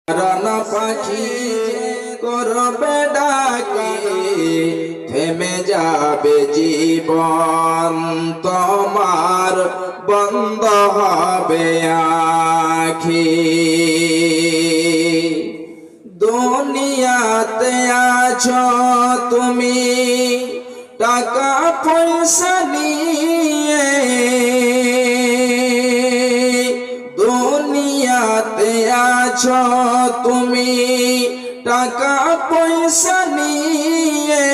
রানা পাখি করবে ডাকে থেমে যাবে জীবন তোমার বন্ধ হবে আখি। দুনিয়াতে আছো তুমি টাকা পয়সা নিয়ে, দুনিয়াতে আছো তুমি টাকা পয়সা নিয়ে,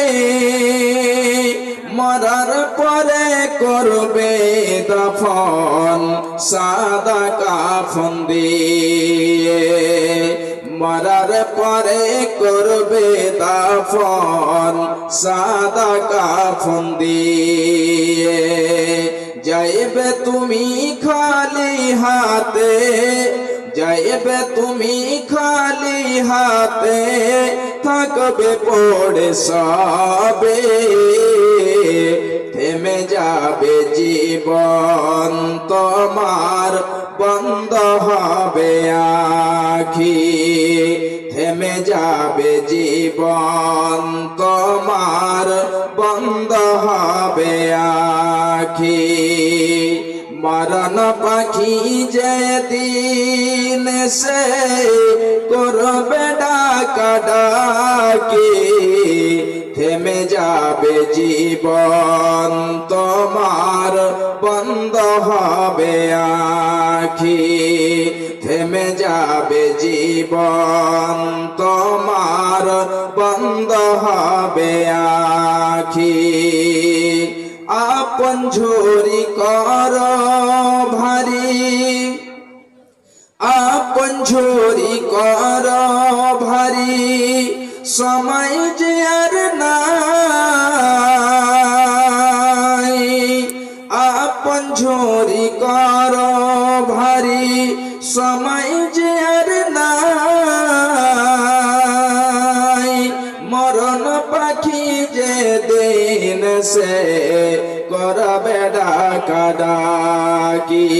মরার পরে করবে দফন সাদা কাফন দিয়ে, মরার পরে করবে দফন সাদা কাফন দিয়ে। যাইবে তুমি খালি হাতে, যাইবে তুমি খালি হাতে, থাকবে পড়ে সবে, থেমে যাবে জীবন তোমার বন্ধ হবে আখি। থেমে যাবে জীবন তোমার বন্ধ হবে আখি। মরণ পাখি যেদিন সে করবে ডাকা ডাকি, থেমে যাবে জীবন তোমার বন্ধ হবে আখি। থেমে যাবে জীবন তোমার বন্ধ হবে আখি। আপন ঝুরি কর ভারী, আপন ঝুরি কর ভারী, সময় যে আর নাই। আপন ঝুরি কর ভারী, সময় যে আর নাই। মরণ পাখি যে দিন সে করবে ডাকা ডাকি,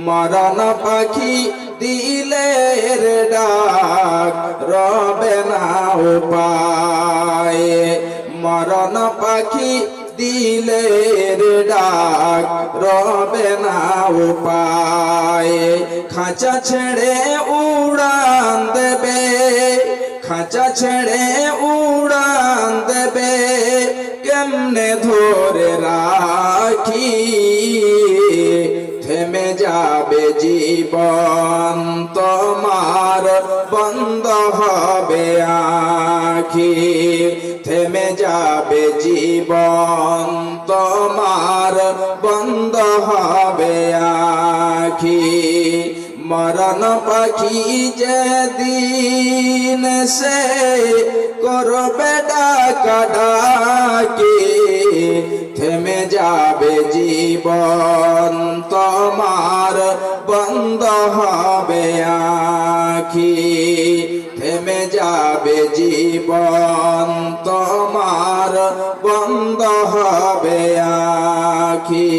মরণ পাখি দিলের ডাক রবে না উপায়। মরণ পাখি দিলের ডাক রবে না উপায়। খাঁচা ছেড়ে উড়ান দেবে, খাঁচা ছেড়ে উড়ান দেবে, কেমনে ধরে রাখি। থেমে যাবে জীবন তোমার বন্ধ হবে আখি। থেমে যাবে জীবন তোমার বন্ধ হবে আখি। মরণ পাখি যেদিন সে করবে ডাকা ডাকি, থেমে যাবে জীবন তোমার বন্ধ হবে আখি। থেমে যাবে জীবন তোমার বন্ধ হবে আখি।